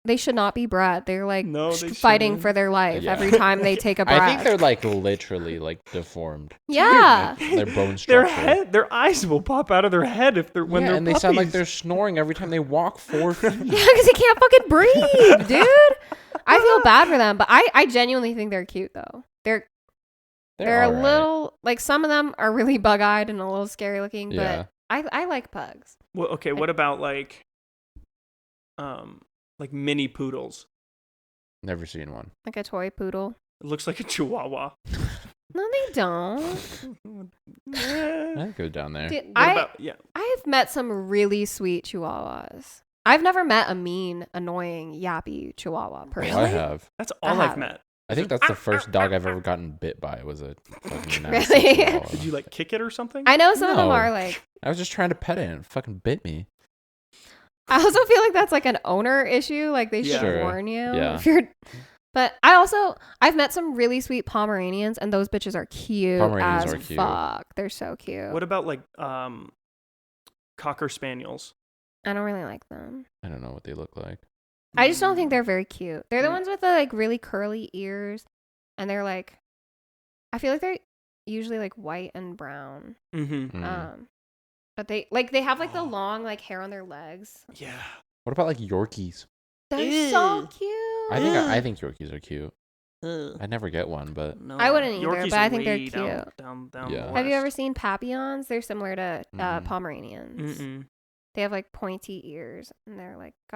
they should not be bred. They're like fighting for their life every time they take a breath. I think they're like literally like deformed. Yeah. Their bone structure. Their eyes will pop out of their head if they're when they're and they sound like they're snoring every time they walk 4 feet. Yeah, because they can't fucking breathe, dude. I feel bad for them, but I genuinely think they're cute though. They're a all right. little like some of them are really bug-eyed and a little scary looking, but I like pugs. Well, okay, what about like mini poodles? Never seen one. Like a toy poodle. It looks like a chihuahua. No, they don't. I'd go down there. Dude, Yeah. I've met some really sweet chihuahuas. I've never met a mean, annoying, yappy chihuahua personally. I have. That's all I've met. I think that's the first dog I've ever gotten bit by. Was a fucking nasty Really? chihuahua. Did you like kick it or something? I know some of them No. are like. I was just trying to pet it and it fucking bit me. I also feel like that's like an owner issue. Like they should Sure. warn you. Yeah. If you're. But I've met some really sweet Pomeranians, and those bitches are cute Pomeranians as are cute. fuck. They're so cute. What about like Cocker Spaniels? I don't really like them. I don't know what they look like. I just don't think they're very cute. They're the ones with the like really curly ears, and they're like, I feel like they're usually like white and brown. Mm-hmm. But they have like the long like hair on their legs. Yeah. What about like Yorkies? They're so cute. I think Yorkies are cute. Ugh. I'd never get one, but No. I wouldn't either, Yorkies but I think they're way cute. Down Yeah. the Have you west. ever seen Papillons? They're similar to Mm-mm. Pomeranians. Mm-mm. They have like pointy ears, and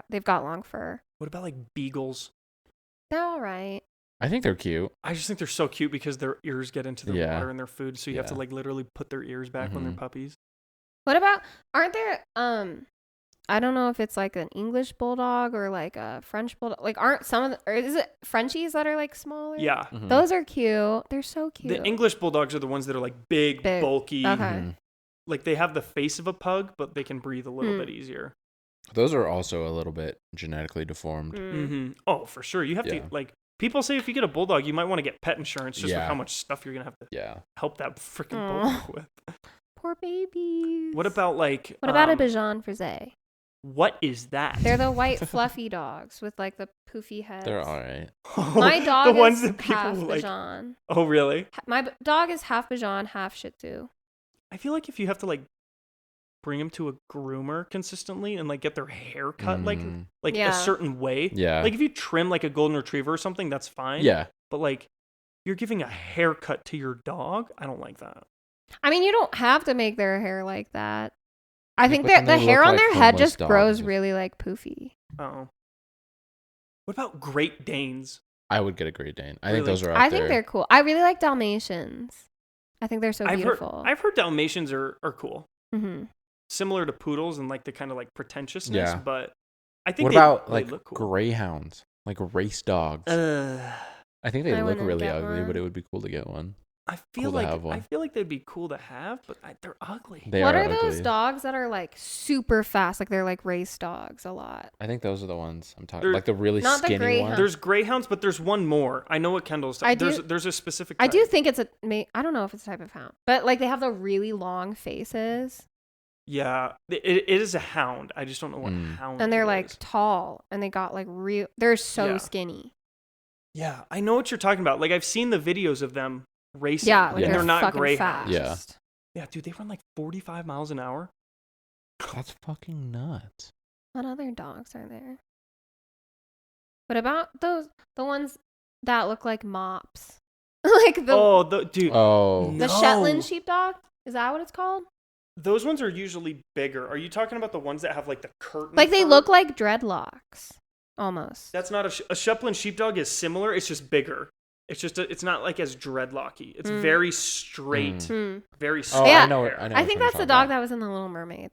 they've got long fur. What about like beagles? They're all right. I think they're cute. I just think they're so cute because their ears get into their Yeah. water and their food, so you have to Yeah. like literally put their ears back when they're Mhm. puppies. What about? Aren't there? I don't know if it's like an English bulldog or like a French bulldog. Like, aren't some of the, or is it Frenchies that are like smaller? Yeah. Mhm. Those are cute. They're so cute. The English bulldogs are the ones that are like big. Bulky. Okay. Mhm. Like they have the face of a pug, but they can breathe a little Hmm. bit easier. Those are also a little bit genetically deformed. Mm-hmm. Oh, for sure. You have Yeah. to like. People say if you get a bulldog, you might want to get pet insurance just with Yeah. how much stuff you're gonna have to Yeah. help that freaking Aw. bulldog with. Poor babies. What about like? What about a Bichon Frise? What is that? They're the white fluffy dogs with like the poofy heads. They're all right. My dog the ones is that people half like. Bichon. Oh, really? My dog is half Bichon, half Shih Tzu. I feel like if you have to like bring them to a groomer consistently and like get their hair cut Mm. like Yeah. a certain way. Yeah. Like if you trim like a golden retriever or something, that's fine. Yeah. But like you're giving a haircut to your dog, I don't like that. I mean, you don't have to make their hair like that. I think but then the they hair look on like their head homeless just grows dogs. really like poofy. Oh. What about Great Danes? I would get a Great Dane. I think Really? those are up I there. think they're cool. I really like Dalmatians. I think they're so I've beautiful. heard Dalmatians are cool. Mm-hmm. Similar to poodles and like the kind of like pretentiousness, Yeah. but I think What they about really like look cool. greyhounds? Like race dogs. I think they I look wouldn't really get ugly, one. but it would be cool to get one. I Cool feel to like have one. I feel like they'd be cool to have, but they're ugly. They What are are those ugly. dogs that are like super fast? Like they're like race dogs a lot. I think those are the ones I'm talking. They're- Like the really Not the skinny greyhound. ones. There's greyhounds, but there's one more. I know what Kendall's. I do- There's a specific. I type. do think it's I don't know if it's a type of hound, but like they have the really long faces Yeah, it is a hound. I just don't know what hound. and they're it like is. tall and they got like they're so Yeah. skinny. Yeah, I know what you're talking about. Like I've seen the videos of them racing. Yeah, like Yeah. and they're they're not fucking greyhounds. fast. Yeah. Yeah, dude, they run like 45 miles an hour. That's fucking nuts. What other dogs are there? What about the ones that look like mops? Like dude. Oh. the No. Shetland sheepdog? Is that what it's called? Those ones are usually bigger. Are you talking about the ones that have like the curtain? Like they fur? look like dreadlocks, almost. That's not a Shetland sheepdog is similar. It's just bigger. It's just it's not like as dreadlocky. It's very straight, very straight. Oh, Yeah. I know. I think that's the dog that was in The Little Mermaid.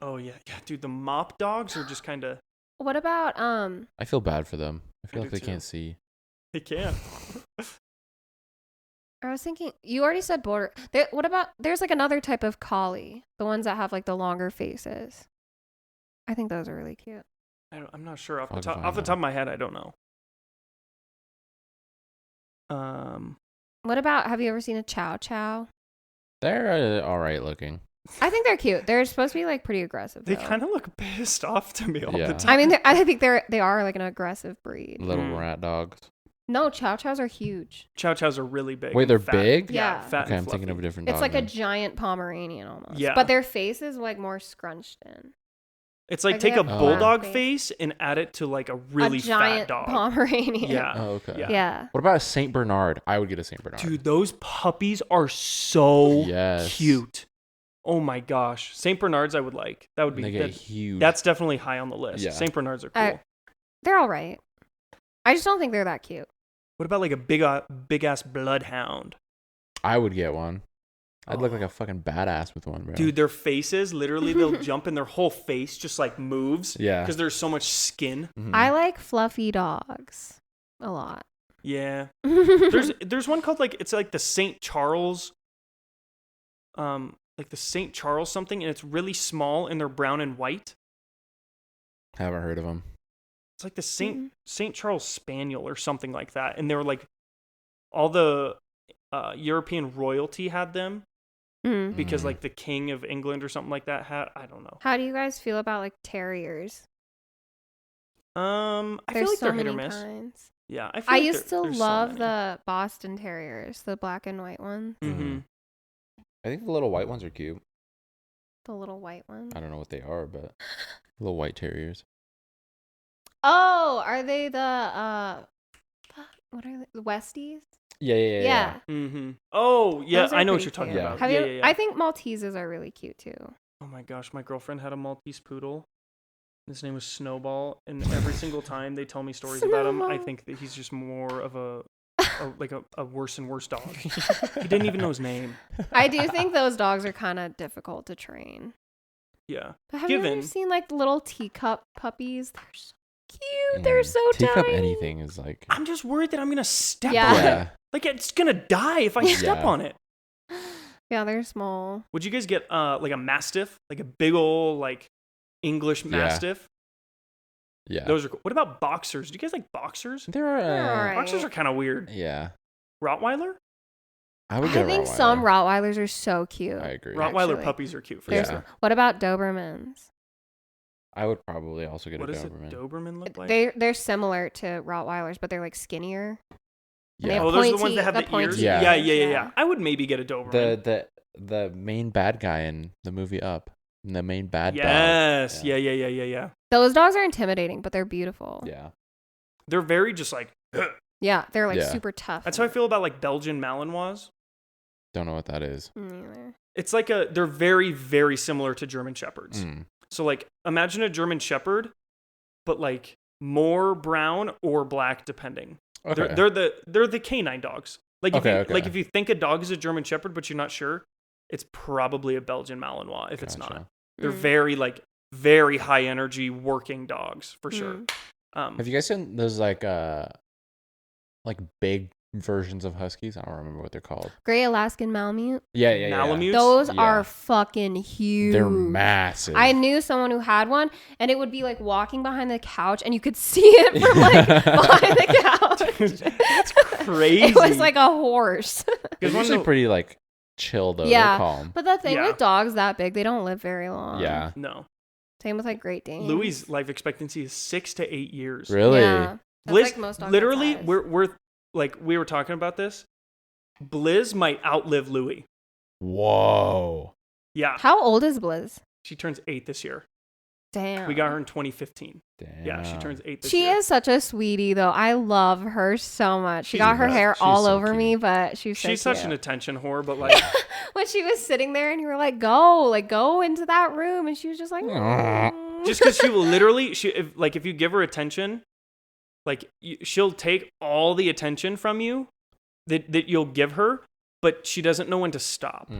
Oh yeah, dude. The mop dogs are just kind of. What about I feel bad for them. I feel I like do they too. can't see. They can't. I was thinking you already said border. What about there's like another type of collie, the ones that have like the longer faces. I think those are really cute. I'm not sure off the Fuck top if I know. of my head. I don't know. What about have you ever seen a chow chow? They're all right looking. I think they're cute. They're supposed to be like pretty aggressive. They though. kind of look pissed off to me all Yeah. the time. I mean, I think they are like an aggressive breed. Little rat dogs. No, chow chows are huge. Chow chows are really big. Wait, and they're fat. big? Yeah. Fat Okay, and I'm thinking of a fluffy. different dog. It's like a then. giant Pomeranian almost. Yeah. But their face is like more scrunched in. It's like Like they take a have bulldog fat face and add it to like a really a giant fat dog. Pomeranian. Yeah. Oh, okay. Yeah. Yeah. What about a Saint Bernard? I would get a Saint Bernard. Dude, those puppies are so Yes. cute. Oh my gosh. Saint Bernards I would like. That would be They get huge. That's definitely high on the list. Yeah. Saint Bernards are cool. They're all right. I just don't think they're that cute. What about like a big ass bloodhound? I would get one. I'd look Oh. like a fucking badass with one, bro. Dude, their faces, literally they'll jump and their whole face just like moves. Yeah. Because there's so much skin. Mhm. I like fluffy dogs a lot. Yeah. There's one called like it's like the St. Charles like the St. Charles something, and it's really small and they're brown and white. Haven't heard of them. It's like the St. Charles Spaniel or something like that. And they were like all the European royalty had them Mm. because Mhm. like the King of England or something like that had, I don't know. How do you guys feel about like terriers? I There's feel like so they're hit many or miss. kinds. Yeah, I feel I like used to there's so love many. the Boston Terriers, the black and white ones, Mhm. I think the little white ones are cute. the little white ones. I don't know what they are, but little white terriers. Oh, are they the what are they? The Westies? Yeah. Mhm. Oh, yeah, Those are I know what pretty you're talking cute. about. Have yeah, you? yeah, yeah. I think Malteses are really cute too. Oh my gosh, my girlfriend had a Maltese poodle. His name was Snowball, and every single time they tell me stories about him, I Snowball. think that he's just more of a worse and worse dog. He didn't even know his name. I do think those dogs are kind of difficult to train. Yeah. But have you Given- ever seen like little teacup puppies? They're so cute. They're so Teacup tiny. anything is like. I'm just worried that I'm gonna step Yeah. on it. Yeah. Like it's gonna die if I step Yeah. on it. Yeah, they're small. Would you guys get like a mastiff, like a big old like English Yeah. mastiff? Yeah. Those are cool. What about boxers? Do you guys like boxers? They're They're alright. Boxers are kind of weird. Yeah. Rottweiler? I would I get a think Rottweiler. some Rottweilers are so cute. I agree. Rottweiler Actually. puppies are cute for There's- sure. What about Dobermans? I would probably also get What a does Doberman. a Doberman look like? They're similar to Rottweilers, but they're like skinnier. They yeah. have Oh, those are the ones pointy- that have the the, ears. pointy Yeah. ears, yeah. I would maybe get a Doberman. The main bad guy in the movie Up. The main bad Yes. dog. Yeah. Those dogs are intimidating, but they're beautiful. Yeah. They're very just like. Yeah, they're like Yeah. super tough. That's how I feel about like Belgian Malinois. Don't know what that is. Neither. It's like they're very, very similar to German Shepherds. Mm. So like imagine a German Shepherd, but like more brown or black depending. Okay. They're the canine dogs. Like if Okay. like if you think a dog is a German Shepherd but you're not sure, it's probably a Belgian Malinois if it's not. Gotcha. They're Mm. very high energy working dogs for sure. Mm. Have you guys seen those like big versions of huskies? I don't remember what they're called. Gray Alaskan Malamute. Yeah. Malamutes? Those Yeah. are fucking huge. They're massive. I knew someone who had one, and it would be like walking behind the couch, and you could see it from like behind the couch. That's crazy. It was like a horse. They're Because one usually of the- pretty like chill though. Yeah. They're calm. But the thing Yeah. with dogs that big, they don't live very long. Yeah. No. Same with like Great Danes. Louis' life expectancy is 6 to 8 years. Really? Yeah. That's Blizz, like most dogs that literally, size. we're like we were talking about this. Blizz might outlive Louis. Whoa. Yeah, How old is Blizz? she turns 8 this year. Damn. We got her in 2015. Damn. Yeah, she turns 8 this She year. is such a sweetie, though. I love her so much. She She's got her the hair best. all She's so over cute. me, but she's so She's such cute. an attention whore, but like, When she was sitting there and you were like, go into that room. And she was just like, just because she will literally, if you give her attention, like she'll take all the attention from you that you'll give her, but she doesn't know when to stop.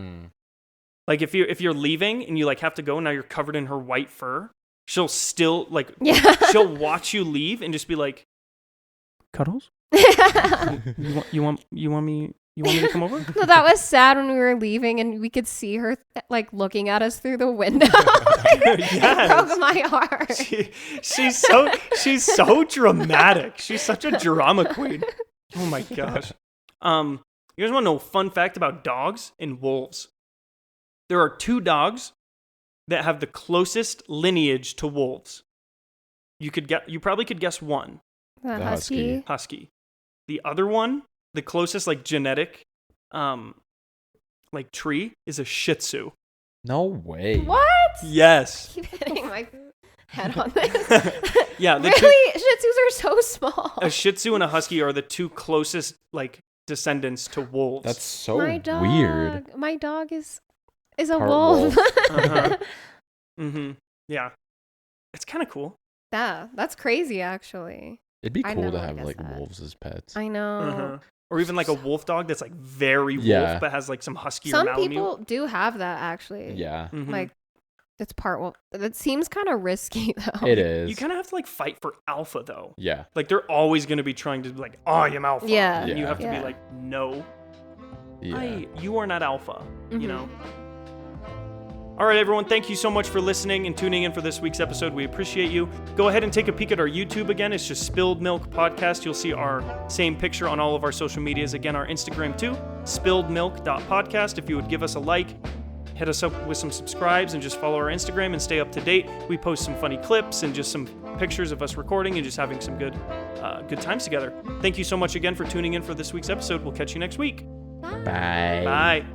Like if you're leaving and you like have to go, now you're covered in her white fur. She'll still like, Yeah. she'll watch you leave and just be like, Cuddles? You want me to come over? No, that was sad when we were leaving and we could see her like looking at us through the window. It Yes. broke my heart. She's so dramatic. She's such a drama queen. Oh my gosh. You guys want to know a fun fact about dogs and wolves? There are 2 dogs that have the closest lineage to wolves. You probably could guess one. The The husky. Husky. The other one, the closest like genetic like tree is a Shih Tzu. No way. What? Yes. Keep hitting my head on this. Yeah, the Really? Shih Tzus are so small. a Shih Tzu and a Husky are the 2 closest like descendants to wolves. That's so My dog. weird. My dog is a Part wolf. wolf. Uh-huh. Yeah. It's kind of cool. Yeah, that's crazy actually. It'd be I cool never to would've have guessed like that. wolves as pets. I know. Uh-huh. Or even like a wolf dog that's like very wolf, Yeah. but has like some husky or Some Malamute. people do have that actually. Yeah, Mhm. Like it's part wolf. That seems kind of risky though. it is. You kind of have to like fight for alpha though. Yeah. Like they're always going to be trying to be like, I am alpha. Yeah. And you have to Yeah. be like, no, Yeah. you are not alpha. Mhm. You know. All right, everyone. Thank you so much for listening and tuning in for this week's episode. We appreciate you. Go ahead and take a peek at our YouTube again. It's just Spilled Milk Podcast. You'll see our same picture on all of our social medias. Again, our Instagram too, spilledmilk.podcast. If you would give us a like, hit us up with some subscribes, and just follow our Instagram and stay up to date. We post some funny clips and just some pictures of us recording and just having some good times together. Thank you so much again for tuning in for this week's episode. We'll catch you next week. Bye. Bye.